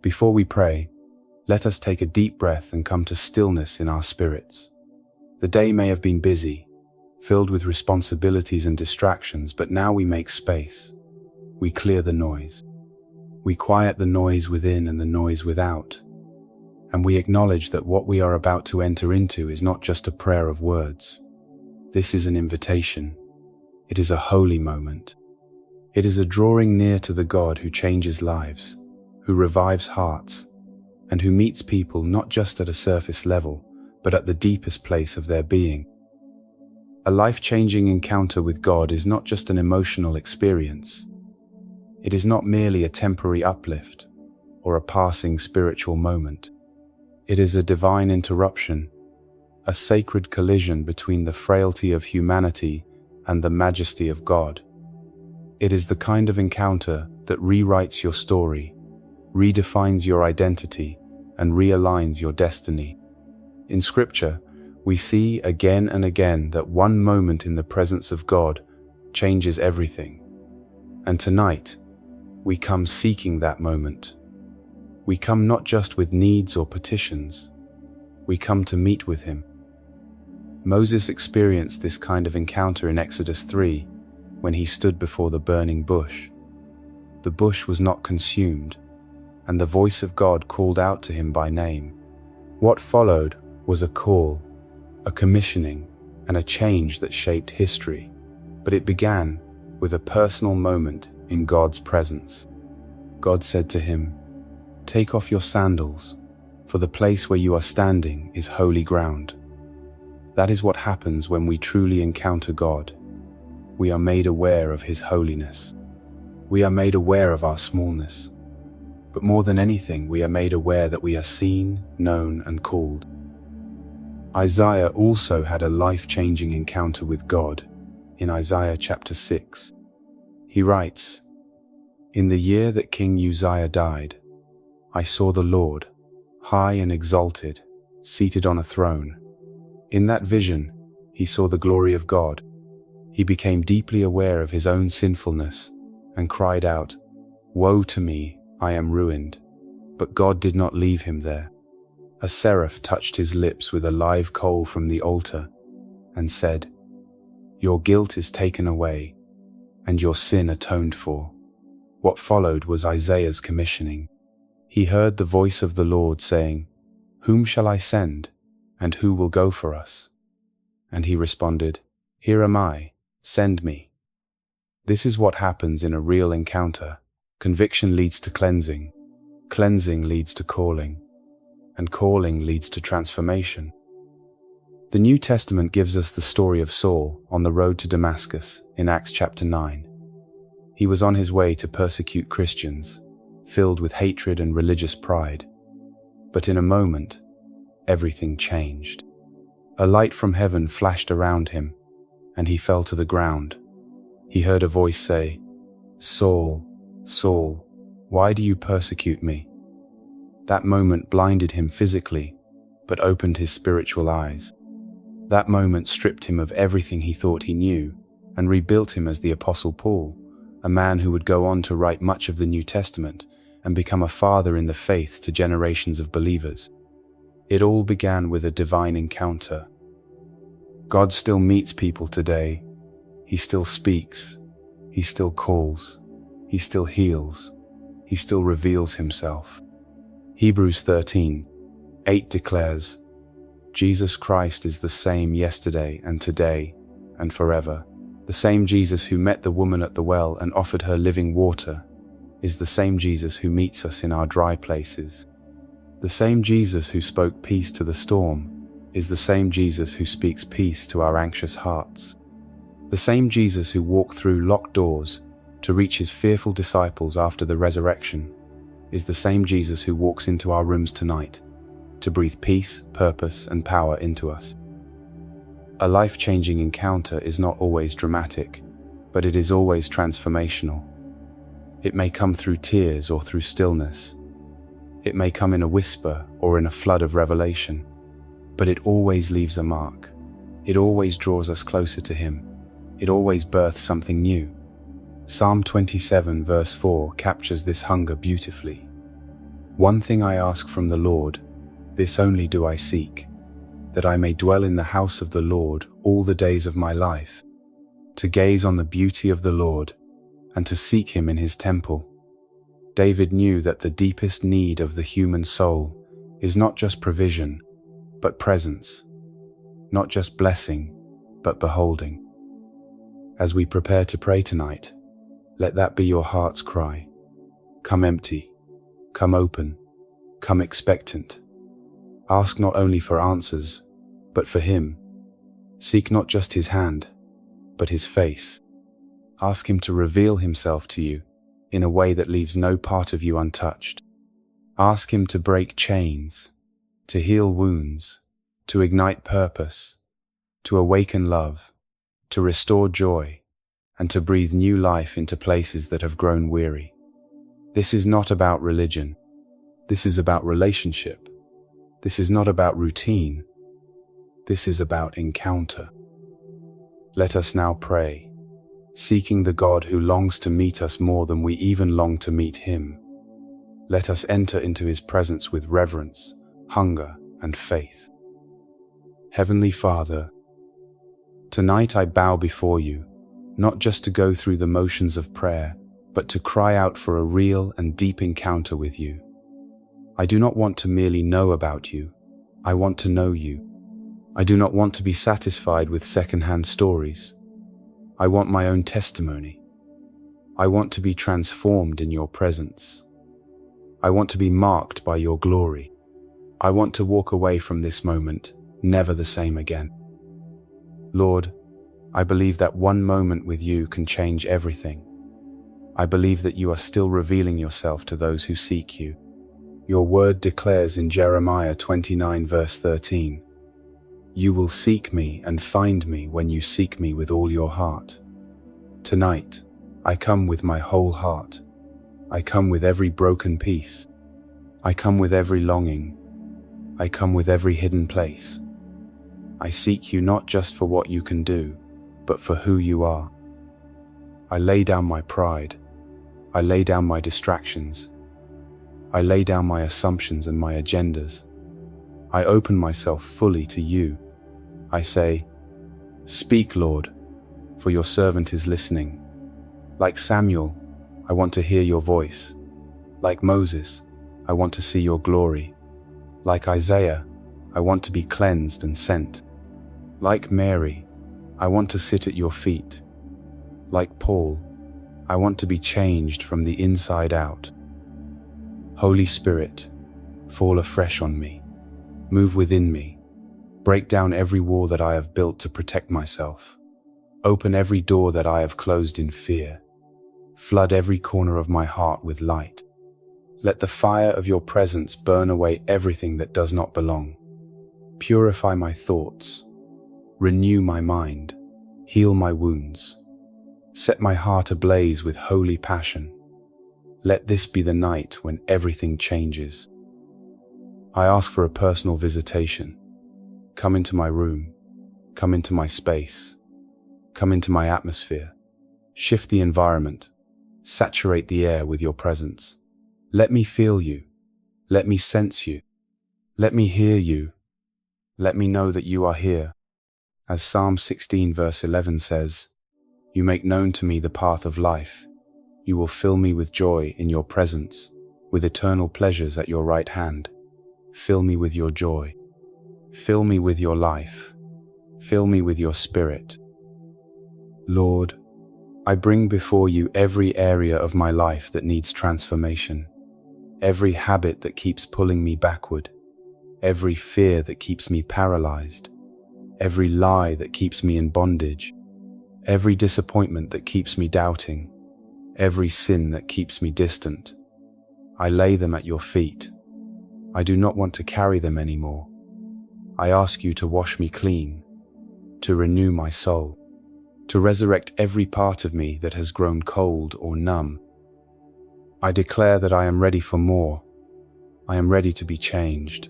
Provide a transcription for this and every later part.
Before we pray, let us take a deep breath and come to stillness in our spirits. The day may have been busy, filled with responsibilities and distractions, but now we make space. We clear the noise. We quiet the noise within and the noise without. And we acknowledge that what we are about to enter into is not just a prayer of words. This is an invitation. It is a holy moment. It is a drawing near to the God who changes lives, who revives hearts, and who meets people not just at a surface level, but at the deepest place of their being. A life-changing encounter with God is not just an emotional experience. It is not merely a temporary uplift or a passing spiritual moment. It is a divine interruption, a sacred collision between the frailty of humanity and the majesty of God. It is the kind of encounter that rewrites your story, redefines your identity, and realigns your destiny. In Scripture, we see again and again that one moment in the presence of God changes everything. And tonight, we come seeking that moment. We come not just with needs or petitions. We come to meet with Him. Moses experienced this kind of encounter in Exodus 3 when he stood before the burning bush. The bush was not consumed, and the voice of God called out to him by name. What followed was a call, a commissioning, and a change that shaped history. But it began with a personal moment in God's presence. God said to him, "Take off your sandals, for the place where you are standing is holy ground." That is what happens when we truly encounter God. We are made aware of His holiness. We are made aware of our smallness. But more than anything, we are made aware that we are seen, known, and called. Isaiah also had a life-changing encounter with God in Isaiah chapter 6. He writes, "In the year that King Uzziah died, I saw the Lord, high and exalted, seated on a throne. In that vision, he saw the glory of God. He became deeply aware of his own sinfulness and cried out, 'Woe to me, I am ruined.' But God did not leave him there. A seraph touched his lips with a live coal from the altar and said, 'Your guilt is taken away, and your sin atoned for.'" What followed was Isaiah's commissioning. He heard the voice of the Lord saying, "Whom shall I send, and who will go for us?" And he responded, "Here am I, send me." This is what happens in a real encounter. Conviction leads to cleansing, cleansing leads to calling, and calling leads to transformation. The New Testament gives us the story of Saul on the road to Damascus in Acts chapter 9. He was on his way to persecute Christians, filled with hatred and religious pride. But in a moment, everything changed. A light from heaven flashed around him, and he fell to the ground. He heard a voice say, "Saul, Saul, why do you persecute me?" That moment blinded him physically, but opened his spiritual eyes. That moment stripped him of everything he thought he knew, and rebuilt him as the Apostle Paul, a man who would go on to write much of the New Testament and become a father in the faith to generations of believers. It all began with a divine encounter. God still meets people today. He still speaks. He still calls. He still heals. He still reveals Himself. Hebrews 13:8 declares, "Jesus Christ is the same yesterday and today and forever." The same Jesus who met the woman at the well and offered her living water is the same Jesus who meets us in our dry places. The same Jesus who spoke peace to the storm is the same Jesus who speaks peace to our anxious hearts. The same Jesus who walked through locked doors to reach His fearful disciples after the resurrection is the same Jesus who walks into our rooms tonight to breathe peace, purpose, and power into us. A life-changing encounter is not always dramatic, but it is always transformational. It may come through tears or through stillness. It may come in a whisper or in a flood of revelation, but it always leaves a mark. It always draws us closer to Him. It always births something new. Psalm 27 verse 4 captures this hunger beautifully. One thing I ask from the Lord, this only do I seek, that I may dwell in the house of the Lord all the days of my life, to gaze on the beauty of the Lord and to seek him in his temple. David knew that the deepest need of the human soul is not just provision, but presence, not just blessing, but beholding. As we prepare to pray tonight, let that be your heart's cry. Come empty, come open, come expectant. Ask not only for answers, but for him. Seek not just his hand, but his face. Ask him to reveal himself to you in a way that leaves no part of you untouched. Ask him to break chains, to heal wounds, to ignite purpose, to awaken love, to restore joy, and to breathe new life into places that have grown weary. This is not about religion. This is about relationship. This is not about routine. This is about encounter. Let us now pray, seeking the God who longs to meet us more than we even long to meet him. Let us enter into his presence with reverence, hunger, and faith. Heavenly Father, tonight I bow before you, not just to go through the motions of prayer, but to cry out for a real and deep encounter with you. I do not want to merely know about you. I want to know you. I do not want to be satisfied with second-hand stories. I want my own testimony. I want to be transformed in your presence. I want to be marked by your glory. I want to walk away from this moment never the same again. Lord, I believe that one moment with you can change everything. I believe that you are still revealing yourself to those who seek you. Your word declares in Jeremiah 29 verse 13, "You will seek me and find me when you seek me with all your heart." Tonight, I come with my whole heart. I come with every broken piece. I come with every longing. I come with every hidden place. I seek you not just for what you can do, but for who you are. I lay down my pride. I lay down my distractions. I lay down my assumptions and my agendas. I open myself fully to you. I say, "Speak, Lord, for your servant is listening." Like Samuel, I want to hear your voice. Like Moses, I want to see your glory. Like Isaiah, I want to be cleansed and sent. Like Mary, I want to sit at your feet. Like Paul, I want to be changed from the inside out. Holy Spirit, fall afresh on me. Move within me. Break down every wall that I have built to protect myself. Open every door that I have closed in fear. Flood every corner of my heart with light. Let the fire of your presence burn away everything that does not belong. Purify my thoughts. Renew my mind. Heal my wounds. Set my heart ablaze with holy passion. Let this be the night when everything changes. I ask for a personal visitation. Come into my room. Come into my space. Come into my atmosphere. Shift the environment. Saturate the air with your presence. Let me feel you. Let me sense you. Let me hear you. Let me know that you are here. As Psalm 16 verse 11 says, "You make known to me the path of life. You will fill me with joy in your presence, with eternal pleasures at your right hand." Fill me with your joy. Fill me with your life. Fill me with your spirit. Lord, I bring before you every area of my life that needs transformation, every habit that keeps pulling me backward, every fear that keeps me paralyzed, every lie that keeps me in bondage, every disappointment that keeps me doubting, every sin that keeps me distant. I lay them at your feet. I do not want to carry them anymore. I ask you to wash me clean, to renew my soul, to resurrect every part of me that has grown cold or numb. I declare that I am ready for more. I am ready to be changed.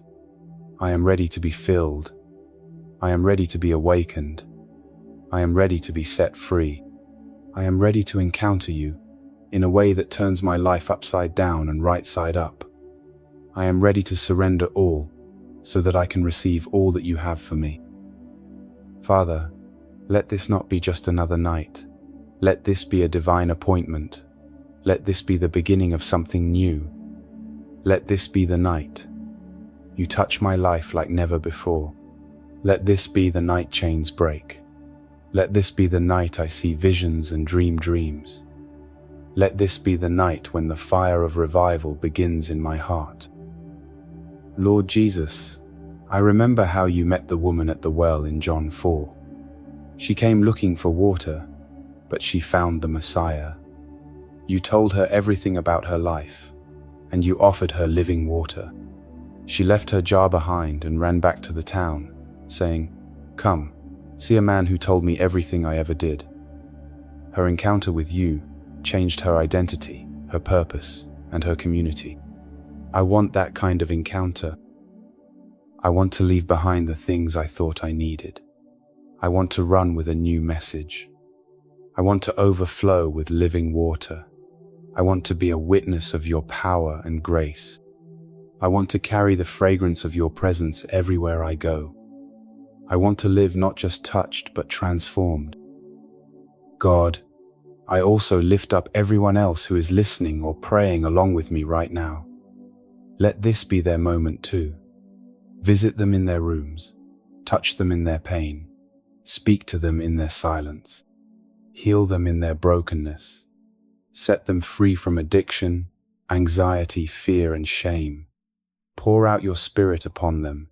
I am ready to be filled. I am ready to be awakened. I am ready to be set free. I am ready to encounter you in a way that turns my life upside down and right side up. I am ready to surrender all so that I can receive all that you have for me. Father, let this not be just another night. Let this be a divine appointment. Let this be the beginning of something new. Let this be the night you touch my life like never before. Let this be the night chains break. Let this be the night I see visions and dream dreams. Let this be the night when the fire of revival begins in my heart. Lord Jesus, I remember how you met the woman at the well in John 4. She came looking for water, but she found the Messiah. You told her everything about her life, and you offered her living water. She left her jar behind and ran back to the town, saying, "Come, see a man who told me everything I ever did." Her encounter with you changed her identity, her purpose, and her community. I want that kind of encounter. I want to leave behind the things I thought I needed. I want to run with a new message. I want to overflow with living water. I want to be a witness of your power and grace. I want to carry the fragrance of your presence everywhere I go. I want to live not just touched but transformed. God, I also lift up everyone else who is listening or praying along with me right now. Let this be their moment too. Visit them in their rooms, touch them in their pain, speak to them in their silence, heal them in their brokenness, set them free from addiction, anxiety, fear, and shame. Pour out your spirit upon them.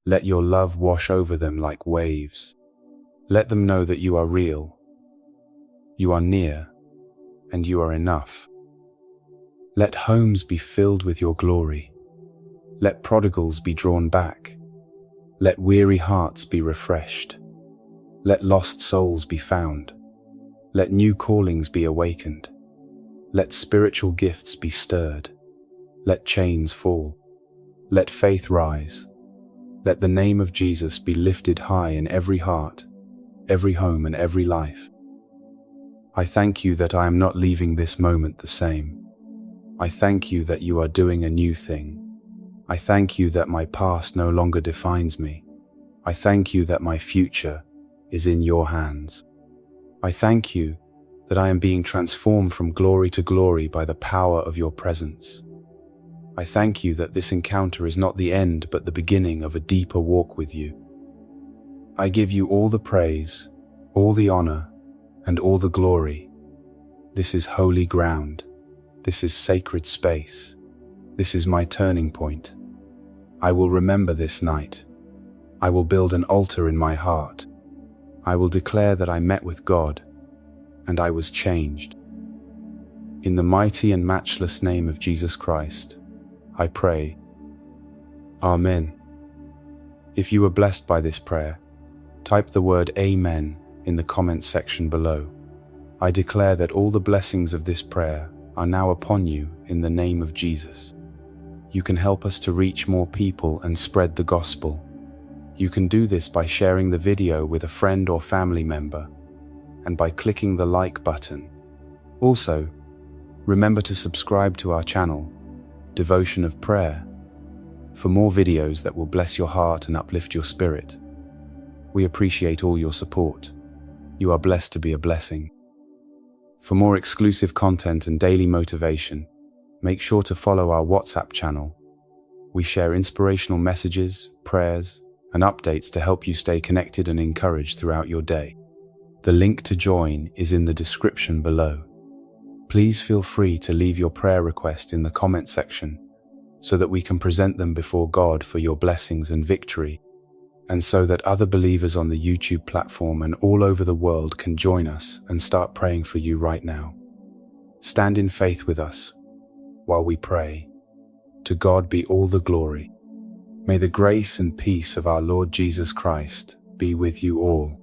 Let your love wash over them like waves. Let them know that you are real, you are near, and you are enough. Let homes be filled with your glory. Let prodigals be drawn back. Let weary hearts be refreshed. Let lost souls be found. Let new callings be awakened. Let spiritual gifts be stirred. Let chains fall. Let faith rise. Let the name of Jesus be lifted high in every heart, every home, and every life. I thank you that I am not leaving this moment the same. I thank you that you are doing a new thing. I thank you that my past no longer defines me. I thank you that my future is in your hands. I thank you that I am being transformed from glory to glory by the power of your presence. I thank you that this encounter is not the end but the beginning of a deeper walk with you. I give you all the praise, all the honor, and all the glory. This is holy ground. This is sacred space. This is my turning point. I will remember this night. I will build an altar in my heart. I will declare that I met with God, and I was changed. In the mighty and matchless name of Jesus Christ, I pray. Amen. If you were blessed by this prayer, type the word Amen in the comments section below. I declare that all the blessings of this prayer are now upon you in the name of Jesus. You can help us to reach more people and spread the gospel. You can do this by sharing the video with a friend or family member and by clicking the like button. Also, remember to subscribe to our channel, Devotion of Prayer, for more videos that will bless your heart and uplift your spirit. We appreciate all your support. You are blessed to be a blessing. For more exclusive content and daily motivation, make sure to follow our WhatsApp channel. We share inspirational messages, prayers, and updates to help you stay connected and encouraged throughout your day. The link to join is in the description below. Please feel free to leave your prayer request in the comment section so that we can present them before God for your blessings and victory, and so that other believers on the YouTube platform and all over the world can join us and start praying for you right now. Stand in faith with us while we pray. To God be all the glory. May the grace and peace of our Lord Jesus Christ be with you all.